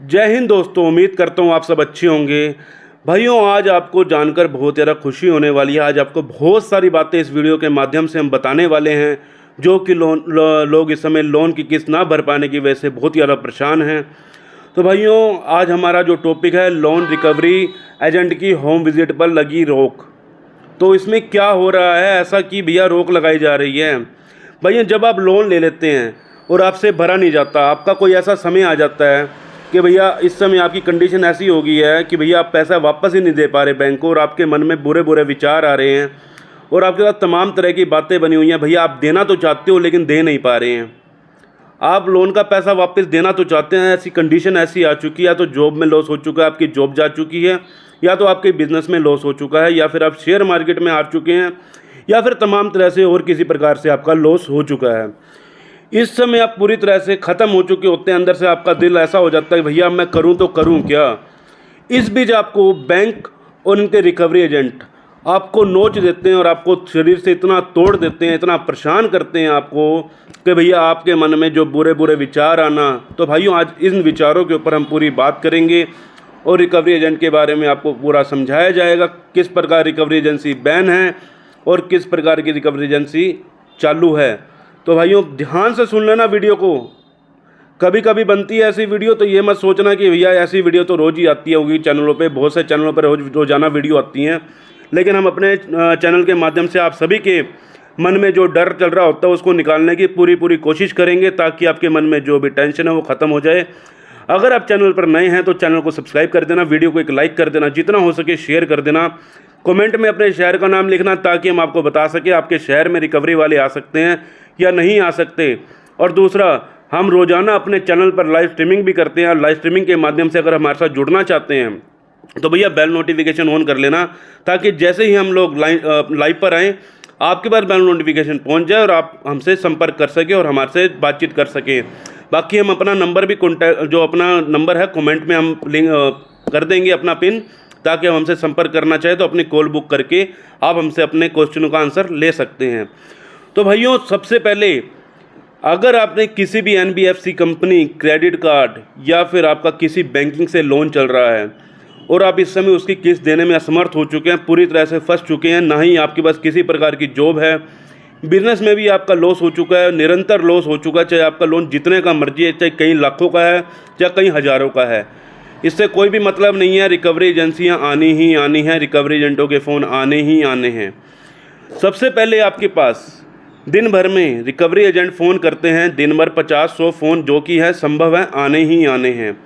जय हिंद दोस्तों, उम्मीद करता हूँ आप सब अच्छे होंगे। भाइयों, आज आपको जानकर बहुत ज़्यादा खुशी होने वाली है। आज आपको बहुत सारी बातें इस वीडियो के माध्यम से हम बताने वाले हैं, जो कि लोग इस समय लोन की किस्त ना भर पाने की वजह से बहुत ज़्यादा परेशान हैं। तो भाइयों, आज हमारा जो टॉपिक है, लोन रिकवरी एजेंट की होम विजिट पर लगी रोक। तो इसमें क्या हो रहा है ऐसा कि भैया रोक लगाई जा रही है। भैया, जब आप लोन ले लेते हैं और आपसे भरा नहीं जाता, आपका कोई ऐसा समय आ जाता है कि भैया इस समय आपकी कंडीशन ऐसी हो गई है कि भैया आप पैसा वापस ही नहीं दे पा रहे बैंक को, और आपके मन में बुरे बुरे विचार आ रहे हैं और आपके पास तमाम तरह की बातें बनी हुई हैं। भैया, आप देना तो चाहते हो लेकिन दे नहीं पा रहे हैं। आप लोन का पैसा वापस देना तो चाहते हैं, ऐसी कंडीशन ऐसी आ चुकी है, या तो जॉब में लॉस हो चुका है, आपकी जॉब जा चुकी है, या तो आपके बिज़नेस में लॉस हो चुका है, या फिर आप शेयर मार्केट में आ चुके हैं, या फिर तमाम तरह से और किसी प्रकार से आपका लॉस हो चुका है। इस समय आप पूरी तरह से ख़त्म हो चुके होते हैं। अंदर से आपका दिल ऐसा हो जाता है, भैया मैं करूं तो करूं क्या। इस बीच आपको बैंक और उनके रिकवरी एजेंट आपको नोच देते हैं और आपको शरीर से इतना तोड़ देते हैं, इतना परेशान करते हैं आपको कि भैया आपके मन में जो बुरे बुरे विचार आना। तो भाइयों, आज इन विचारों के ऊपर हम पूरी बात करेंगे और रिकवरी एजेंट के बारे में आपको पूरा समझाया जाएगा, किस प्रकार रिकवरी एजेंसी बैन है और किस प्रकार की रिकवरी एजेंसी चालू है। तो भाइयों, ध्यान से सुन लेना वीडियो को। कभी कभी बनती है ऐसी वीडियो, तो ये मत सोचना कि भैया ऐसी वीडियो तो रोज़ ही आती होगी चैनलों पे। बहुत से चैनलों पर रोज़ाना वीडियो आती हैं, लेकिन हम अपने चैनल के माध्यम से आप सभी के मन में जो डर चल रहा होता है उसको निकालने की पूरी कोशिश करेंगे, ताकि आपके मन में जो भी टेंशन है वो ख़त्म हो जाए। अगर आप चैनल पर नए हैं तो चैनल को सब्सक्राइब कर देना, वीडियो को एक लाइक कर देना, जितना हो सके शेयर कर देना, कमेंट में अपने शहर का नाम लिखना, ताकि हम आपको बता सकें आपके शहर में रिकवरी वाले आ सकते हैं या नहीं आ सकते। और दूसरा, हम रोज़ाना अपने चैनल पर लाइव स्ट्रीमिंग भी करते हैं। लाइव स्ट्रीमिंग के माध्यम से अगर हमारे साथ जुड़ना चाहते हैं तो भैया बेल नोटिफिकेशन ऑन कर लेना, ताकि जैसे ही हम लोग लाइव पर आएँ आपके पास बेल नोटिफिकेशन पहुंच जाए और आप हमसे संपर्क कर सकें और हमारे से बातचीत कर सकें। बाकी हम अपना नंबर भी जो अपना नंबर है कमेंट में हम लिंक कर देंगे, अपना पिन, ताकि हम हमसे संपर्क करना चाहे तो अपनी कॉल बुक करके आप हमसे अपने क्वेश्चनों का आंसर ले सकते हैं। तो भाइयों, सबसे पहले, अगर आपने किसी भी NBFC कंपनी, क्रेडिट कार्ड या फिर आपका किसी बैंकिंग से लोन चल रहा है और आप इस समय उसकी किस्त देने में असमर्थ हो चुके हैं, पूरी तरह से फंस चुके हैं, ना ही आपके पास किसी प्रकार की जॉब है, बिजनेस में भी आपका लॉस हो चुका है, निरंतर लॉस हो चुका है, चाहे आपका लोन जितने का मर्जी है, चाहे कई लाखों का है चाहे कई हज़ारों का है, इससे कोई भी मतलब नहीं है। रिकवरी एजेंसियां आनी ही आनी हैं, रिकवरी एजेंटों के फ़ोन आने ही आने हैं। सबसे पहले आपके पास दिन भर में रिकवरी एजेंट फ़ोन करते हैं, दिन भर 50-100 फ़ोन जो कि है संभव है आने ही आने हैं।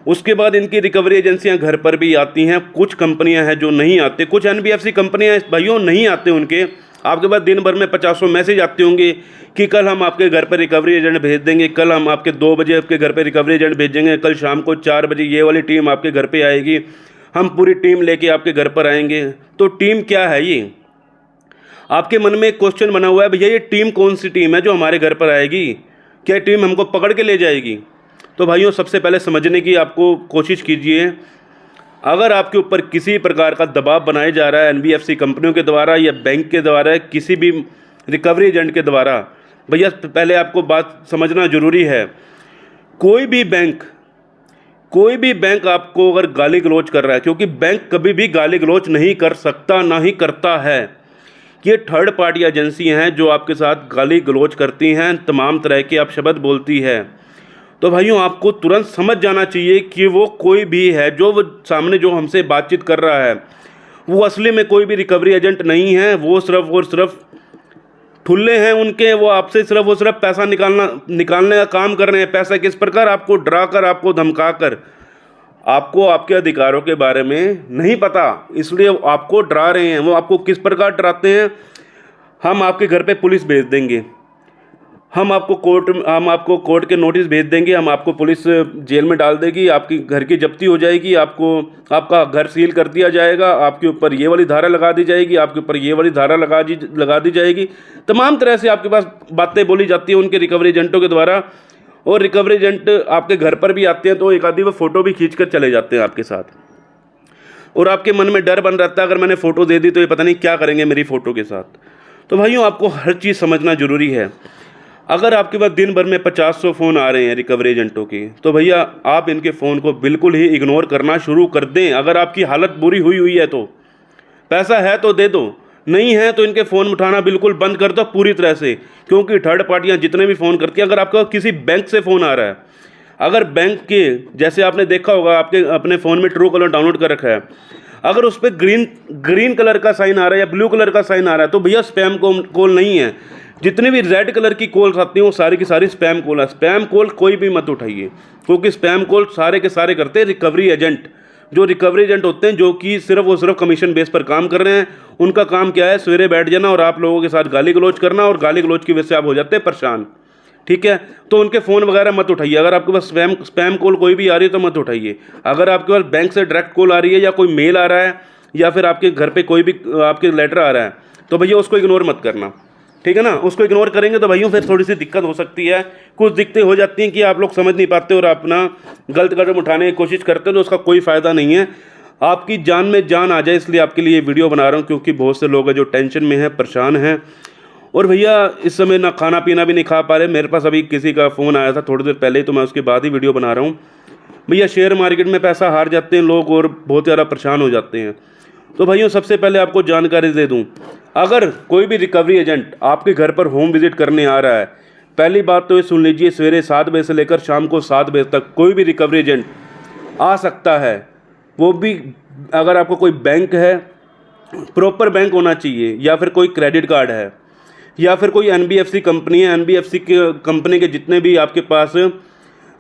उसके बाद इनकी रिकवरी एजेंसियां घर पर भी आती हैं। कुछ कंपनियां हैं जो नहीं आते, कुछ NBFC कंपनियां भाइयों नहीं आते, उनके आपके पास दिन भर में 50 मैसेज आते होंगे कि कल हम आपके घर पर रिकवरी एजेंट भेज देंगे, कल हम आपके 2 बजे आपके घर पर रिकवरी एजेंट भेजेंगे, कल शाम को 4 बजे ये वाली टीम आपके घर पर आएगी, हम पूरी टीम लेके आपके घर पर आएंगे। तो टीम क्या है ये? आपके मन में एक क्वेश्चन बना हुआ है, भैया ये टीम कौन सी टीम है जो हमारे घर पर आएगी? क्या टीम हमको पकड़ के ले जाएगी? तो भाइयों, सबसे पहले समझने की आपको कोशिश कीजिए। अगर आपके ऊपर किसी प्रकार का दबाव बनाया जा रहा है NBFC कंपनियों के द्वारा या बैंक के द्वारा, किसी भी रिकवरी एजेंट के द्वारा, भैया पहले आपको बात समझना ज़रूरी है। कोई भी बैंक आपको अगर गाली गलौज कर रहा है, क्योंकि बैंक कभी भी गाली गलौज नहीं कर सकता, ना ही करता है, ये थर्ड पार्टी एजेंसी हैं जो आपके साथ गाली गलौज करती हैं, तमाम तरह के आप शब्द बोलती है। तो भाइयों, आपको तुरंत समझ जाना चाहिए कि वो कोई भी है, जो वो सामने जो हमसे बातचीत कर रहा है, वो असली में कोई भी रिकवरी एजेंट नहीं है। वो सिर्फ और सिर्फ ठुल्ले हैं उनके, वो आपसे सिर्फ और सिर्फ पैसा निकालने का काम कर रहे हैं। पैसा किस प्रकार? आपको डरा कर, आपको धमका कर, आपको आपके अधिकारों के बारे में नहीं पता, इसलिए आपको डरा रहे हैं। वो आपको किस प्रकार डराते हैं? हम आपके घर पे पुलिस भेज देंगे, हम आपको कोर्ट के नोटिस भेज देंगे, हम आपको पुलिस जेल में डाल देगी, आपकी घर की जब्ती हो जाएगी, आपका घर सील कर दिया जाएगा, आपके ऊपर ये वाली धारा लगा दी जाएगी, आपके ऊपर ये वाली धारा लगा दी जाएगी। तमाम तरह से आपके पास बातें बोली जाती हैं उनके रिकवरी एजेंटों के द्वारा। और रिकवरी एजेंट आपके घर पर भी आते हैं तो एक आधी वो फ़ोटो भी खींच कर चले जाते हैं आपके साथ, और आपके मन में डर बन रहता है, अगर मैंने फ़ोटो दे दी तो ये पता नहीं क्या करेंगे मेरी फ़ोटो के साथ। तो भाइयों, आपको हर चीज़ समझना ज़रूरी है। अगर आपके पास दिन भर में 50-100 फ़ोन आ रहे हैं रिकवरी एजेंटों के, तो भैया आप इनके फ़ोन को बिल्कुल ही इग्नोर करना शुरू कर दें। अगर आपकी हालत बुरी हुई हुई है तो पैसा है तो दे दो, नहीं है तो इनके फ़ोन उठाना बिल्कुल बंद कर दो पूरी तरह से। क्योंकि थर्ड पार्टियाँ जितने भी फ़ोन करती हैं, अगर आपका किसी बैंक से फ़ोन आ रहा है, अगर बैंक के, जैसे आपने देखा होगा आपके अपने फ़ोन में ट्रू कॉलर डाउनलोड कर रखा है, अगर उस पर ग्रीन कलर का साइन आ रहा है या ब्लू कलर का साइन आ रहा है तो भैया स्पैम कॉल नहीं है। जितनी भी रेड कलर की कॉल्स आती हैं वो सारी की सारी स्पैम कॉल है। स्पैम कॉल कोई भी मत उठाइए, क्योंकि स्पैम कॉल सारे के सारे करते हैं रिकवरी एजेंट। जो रिकवरी एजेंट होते हैं, जो कि सिर्फ और सिर्फ कमीशन बेस पर काम कर रहे हैं, उनका काम क्या है, सवेरे बैठ जाना और आप लोगों के साथ गाली गलौज करना, और गाली गलौज की वजह से आप हो जाते हैं परेशान। ठीक है, तो उनके फ़ोन वगैरह मत उठाइए। अगर आपके पास स्पैम कॉल कोई भी आ रही है तो मत उठाइए। अगर आपके पास बैंक से डायरेक्ट कॉल आ रही है या कोई मेल आ रहा है या फिर आपके घर पे कोई भी आपके लेटर आ रहा है, तो भैया उसको इग्नोर मत करना। ठीक है ना, उसको इग्नोर करेंगे तो भैया फिर थोड़ी सी दिक्कत हो सकती है। कुछ दिक्कतें हो जाती हैं कि आप लोग समझ नहीं पाते और अपना गलत कदम उठाने की कोशिश करते हो, तो उसका कोई फ़ायदा नहीं है। आपकी जान में जान आ जाए इसलिए आपके लिए वीडियो बना रहा हूँ, क्योंकि बहुत से लोग हैं जो टेंशन में हैं, परेशान हैं, और भैया इस समय ना खाना पीना भी नहीं खा पा रहे। मेरे पास अभी किसी का फ़ोन आया था थोड़ी देर पहले, तो मैं उसके बाद ही वीडियो बना रहा हूँ। भैया शेयर मार्केट में पैसा हार जाते हैं लोग और बहुत ज़्यादा परेशान हो जाते हैं। तो भाइयों सबसे पहले आपको जानकारी दे दूं, अगर कोई भी रिकवरी एजेंट आपके घर पर होम विजिट करने आ रहा है, पहली बात तो ये सुन लीजिए, सवेरे 7 बजे से लेकर शाम को 7 बजे तक कोई भी रिकवरी एजेंट आ सकता है। वो भी अगर आपको कोई बैंक है, प्रॉपर बैंक होना चाहिए, या फिर कोई क्रेडिट कार्ड है, या फिर कोई NBFC कंपनी है, NBFC के कंपनी के जितने भी आपके पास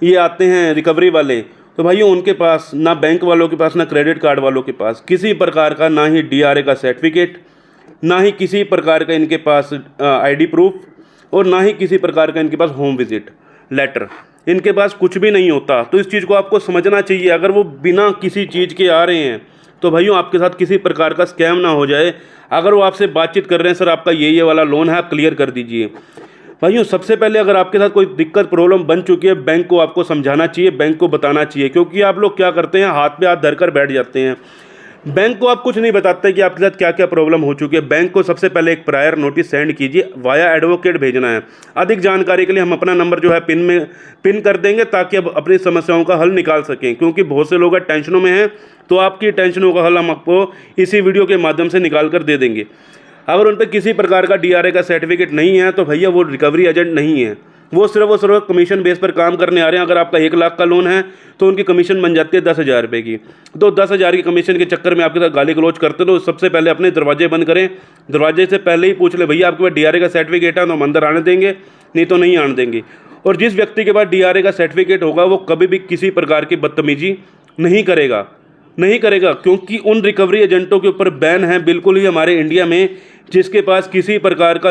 ये आते हैं रिकवरी वाले, तो भाइयों उनके पास, ना बैंक वालों के पास ना क्रेडिट कार्ड वालों के पास किसी प्रकार का, ना ही DRA का सर्टिफिकेट, ना ही किसी प्रकार का इनके पास ID प्रूफ, और ना ही किसी प्रकार का इनके पास होम विजिट लेटर, इनके पास कुछ भी नहीं होता। तो इस चीज़ को आपको समझना चाहिए। अगर वो बिना किसी चीज़ के आ रहे हैं तो भाइयों आपके साथ किसी प्रकार का स्कैम ना हो जाए। अगर वो आपसे बातचीत कर रहे हैं, सर आपका ये वाला लोन है, आप क्लियर कर दीजिए। भाइयों सबसे पहले अगर आपके साथ कोई दिक्कत प्रॉब्लम बन चुकी है, बैंक को आपको समझाना चाहिए, बैंक को बताना चाहिए। क्योंकि आप लोग क्या करते हैं, हाथ पे हाथ धरकर बैठ जाते हैं। बैंक को आप कुछ नहीं बताते कि आपके साथ क्या क्या प्रॉब्लम हो चुकी है। बैंक को सबसे पहले एक प्रायर नोटिस सेंड कीजिए, वाया एडवोकेट भेजना है। अधिक जानकारी के लिए हम अपना नंबर जो है पिन कर देंगे, ताकि अब अपनी समस्याओं का हल निकाल सकें। क्योंकि बहुत से लोग टेंशनों में हैं, तो आपकी टेंशनों का हल हम आपको इसी वीडियो के माध्यम से निकाल कर दे देंगे। अगर उन पर किसी प्रकार का DRA का सर्टिफिकेट नहीं है तो भैया वो रिकवरी एजेंट नहीं है, वो सिर्फ कमीशन बेस पर काम करने आ रहे हैं। अगर आपका 1 लाख का लोन है तो उनकी कमीशन बन जाती है 10,000 रुपये की। तो 10,000 की कमीशन के चक्कर में आपके साथ गाली गलौज करते तो सबसे पहले अपने दरवाजे बंद करें। दरवाजे से पहले ही पूछ ले, भैया आपके पास DRA का सर्टिफिकेट है तो हम अंदर आने देंगे, नहीं तो नहीं आने देंगे। और जिस व्यक्ति के पास DRA का सर्टिफिकेट होगा वो कभी भी किसी प्रकार की बदतमीजी नहीं करेगा, क्योंकि उन रिकवरी एजेंटों के ऊपर बैन है बिल्कुल ही हमारे इंडिया में, जिसके पास किसी प्रकार का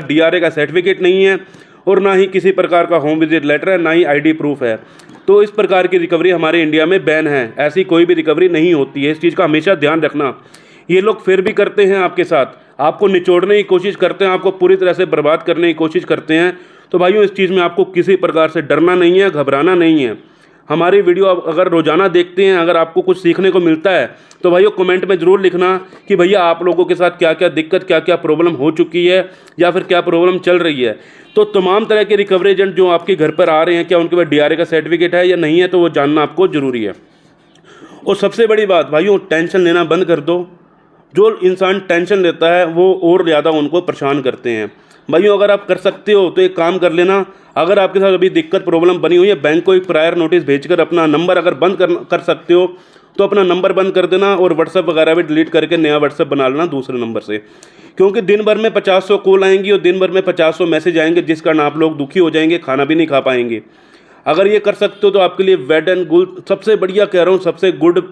DRA का सर्टिफिकेट नहीं है, और ना ही किसी प्रकार का होम विजिट लेटर है, ना ही ID प्रूफ है। तो इस प्रकार की रिकवरी हमारे इंडिया में बैन है। ऐसी कोई भी रिकवरी नहीं होती है, इस चीज़ का हमेशा ध्यान रखना। ये लोग फिर भी करते हैं आपके साथ, आपको निचोड़ने की कोशिश करते हैं, आपको पूरी तरह से बर्बाद करने की कोशिश करते हैं। तो भाइयों इस चीज़ में आपको किसी प्रकार से डरना नहीं है, घबराना नहीं है। हमारी वीडियो अगर रोज़ाना देखते हैं, अगर आपको कुछ सीखने को मिलता है, तो भाइयों कमेंट में ज़रूर लिखना कि भैया आप लोगों के साथ क्या क्या दिक्कत, क्या क्या प्रॉब्लम हो चुकी है, या फिर क्या प्रॉब्लम चल रही है। तो तमाम तरह के रिकवरी एजेंट जो आपके घर पर आ रहे हैं, क्या उनके पास DRA का सर्टिफिकेट है या नहीं है, तो वो जानना आपको ज़रूरी है। और सबसे बड़ी बात भाइयों, टेंशन लेना बंद कर दो। जो इंसान टेंशन लेता है वो और ज़्यादा उनको परेशान करते हैं। भाइयों अगर आप कर सकते हो तो एक काम कर लेना, अगर आपके साथ अभी दिक्कत प्रॉब्लम बनी हुई है, बैंक को एक प्रायर नोटिस भेजकर अपना नंबर अगर बंद कर सकते हो तो अपना नंबर बंद कर देना, और व्हाट्सअप वगैरह भी डिलीट करके नया व्हाट्सअप बना लेना दूसरे नंबर से। क्योंकि दिन भर में 50-100 कॉल आएंगी और दिन भर में 50-100 मैसेज आएंगे, जिस कारण आप लोग दुखी हो जाएंगे, खाना भी नहीं खा पाएंगे। अगर ये कर सकते हो तो आपके लिए वेड एंड गुड, सबसे बढ़िया कह रहा हूँ, सबसे गुड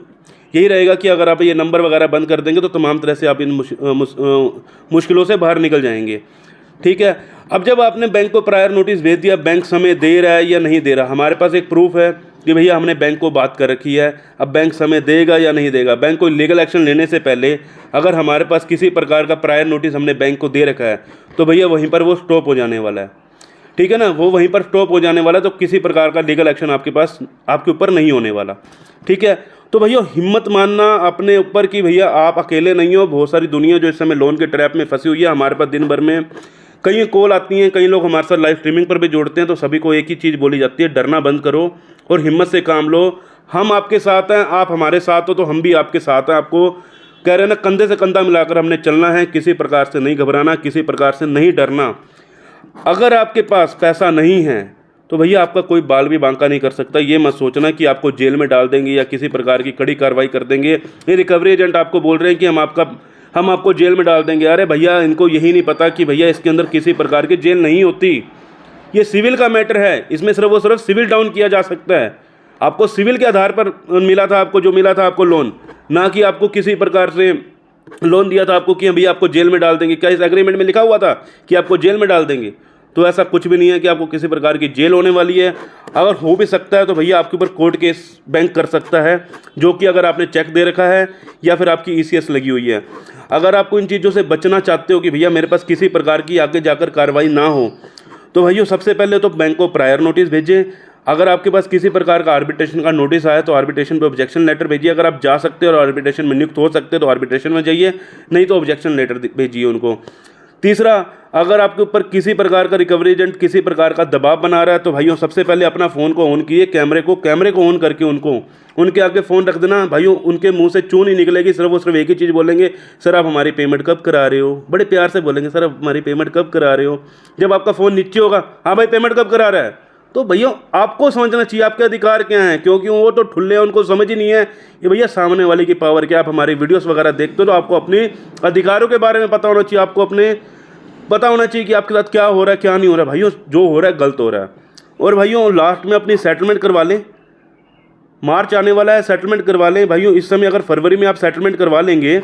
यही रहेगा कि अगर आप ये नंबर वगैरह बंद कर देंगे तो तमाम तरह से आप इन मुश्किलों से बाहर निकल जाएंगे। ठीक है, अब जब आपने बैंक को प्रायर नोटिस भेज दिया, बैंक समय दे रहा है या नहीं दे रहा, हमारे पास एक प्रूफ है कि भैया हमने बैंक को बात कर रखी है। अब बैंक समय देगा या नहीं देगा, बैंक को लीगल एक्शन लेने से पहले अगर हमारे पास किसी प्रकार का प्रायर नोटिस हमने बैंक को दे रखा है तो भैया वहीं पर वो स्टॉप हो जाने वाला है। ठीक है ना, वो वहीं पर स्टॉप हो जाने वाला है, तो किसी प्रकार का लीगल एक्शन आपके ऊपर नहीं होने वाला। ठीक है, तो भैया हिम्मत मानना अपने ऊपर कि भैया आप अकेले नहीं हो, बहुत सारी दुनिया जो इस समय लोन के ट्रैप में फंसी हुई है। हमारे पास दिन भर में कई कॉल आती हैं, कई लोग हमारे साथ लाइव स्ट्रीमिंग पर भी जोड़ते हैं, तो सभी को एक ही चीज़ बोली जाती है, डरना बंद करो और हिम्मत से काम लो। हम आपके साथ हैं, आप हमारे साथ हो तो हम भी आपके साथ हैं। आपको कह रहे हैं ना, कंधे से कंधा मिलाकर हमने चलना है, किसी प्रकार से नहीं घबराना, किसी प्रकार से नहीं डरना। अगर आपके पास पैसा नहीं है तो भैया आपका कोई बाल भी बांका नहीं कर सकता। ये मत सोचना कि आपको जेल में डाल देंगे या किसी प्रकार की कड़ी कार्रवाई कर देंगे। ये रिकवरी एजेंट आपको बोल रहे हैं कि हम आपको जेल में डाल देंगे। अरे भैया, इनको यही नहीं पता कि भैया इसके अंदर किसी प्रकार की जेल नहीं होती। ये सिविल का मैटर है, इसमें सिर्फ और सिर्फ सिविल डाउन किया जा सकता है। आपको सिविल के आधार पर मिला था, आपको जो मिला था आपको लोन, ना कि आपको किसी प्रकार से लोन दिया था आपको कि भैया आपको जेल में डाल देंगे। क्या इस एग्रीमेंट में लिखा हुआ था कि आपको जेल में डाल देंगे? तो ऐसा कुछ भी नहीं है कि आपको किसी प्रकार की जेल होने वाली है। अगर हो भी सकता है तो भैया आपके ऊपर कोर्ट केस बैंक कर सकता है, जो कि अगर आपने चेक दे रखा है या फिर आपकी ECS लगी हुई है। अगर आपको इन चीज़ों से बचना चाहते हो कि भैया मेरे पास किसी प्रकार की आगे जाकर कार्रवाई ना हो, तो भैया सबसे पहले तो बैंक को प्रायर नोटिस भेजें। अगर आपके पास किसी प्रकार का आर्बिट्रेशन का नोटिस आया तो आर्बिट्रेशन पे ऑब्जेक्शन लेटर भेजिए। अगर आप जा सकते हैं और आर्बिट्रेशन में नियुक्त हो सकते हैं तो आर्बिट्रेशन में जाइए, नहीं तो ऑब्जेक्शन लेटर भेजिए उनको। तीसरा, अगर आपके ऊपर किसी प्रकार का रिकवरी एजेंट किसी प्रकार का दबाव बना रहा है तो भाइयों सबसे पहले अपना फ़ोन को ऑन किए, कैमरे को ऑन करके उनके आगे फ़ोन रख देना। भाइयों उनके मुंह से चूं नहीं निकलेगी, सिर्फ वो सिर्फ एक ही चीज़ बोलेंगे, सर आप हमारी पेमेंट कब करा रहे हो। बड़े प्यार से बोलेंगे, सर आप हमारी पेमेंट कब करा रहे हो। जब आपका फ़ोन नीचे होगा, हाँ भाई पेमेंट कब करा रहा है, तो भैया आपको समझना चाहिए आपके अधिकार क्या हैं, क्योंकि वो तो ठुल्ले हैं, उनको समझ ही नहीं है कि भैया सामने वाले की पावर क्या। आप हमारी वीडियोस वगैरह देखते हो तो आपको अपने अधिकारों के बारे में पता होना चाहिए, आपको अपने पता होना चाहिए कि आपके साथ क्या हो रहा है क्या नहीं हो रहा है। भाइयों जो हो रहा है गलत हो रहा है। और भाइयों लास्ट में अपनी सेटलमेंट करवा लें, मार्च आने वाला है, सेटलमेंट करवा लें। भाइयों इस समय अगर फरवरी में आप सेटलमेंट करवा लेंगे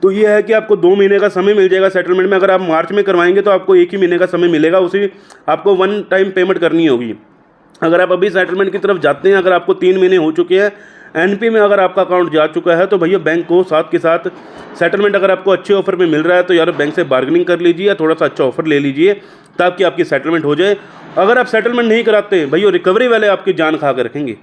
तो ये है कि आपको 2 महीने का समय मिल जाएगा सेटलमेंट में। अगर आप मार्च में करवाएंगे तो आपको 1 ही महीने का समय मिलेगा, उसी आपको 1 टाइम पेमेंट करनी होगी। अगर आप अभी सेटलमेंट की तरफ जाते हैं, अगर आपको 3 महीने हो चुके हैं, NP में अगर आपका अकाउंट जा चुका है, तो भैया बैंक को साथ के साथ सेटलमेंट अगर आपको अच्छे ऑफर में मिल रहा है तो यार बैंक से बार्गेनिंग कर लीजिए या थोड़ा सा अच्छा ऑफर ले लीजिए ताकि आपकी सेटलमेंट हो जाए। अगर आप सेटलमेंट नहीं कराते भैया, रिकवरी वाले आपकी जान खा के रखेंगे।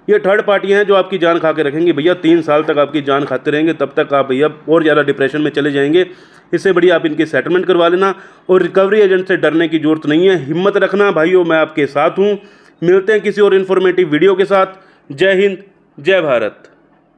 ये थर्ड पार्टी हैं जो आपकी जान खा के रखेंगे भैया। 3 साल तक आपकी जान खाते रहेंगे, तब तक आप भैया और ज़्यादा डिप्रेशन में चले जाएंगे। इससे बढ़िया आप इनकी सेटलमेंट करवा लेना और रिकवरी एजेंट से डरने की जरूरत नहीं है। हिम्मत रखना भाइयों, मैं आपके साथ हूँ। मिलते हैं किसी और इन्फॉर्मेटिव वीडियो के साथ। जय हिंद, जय भारत।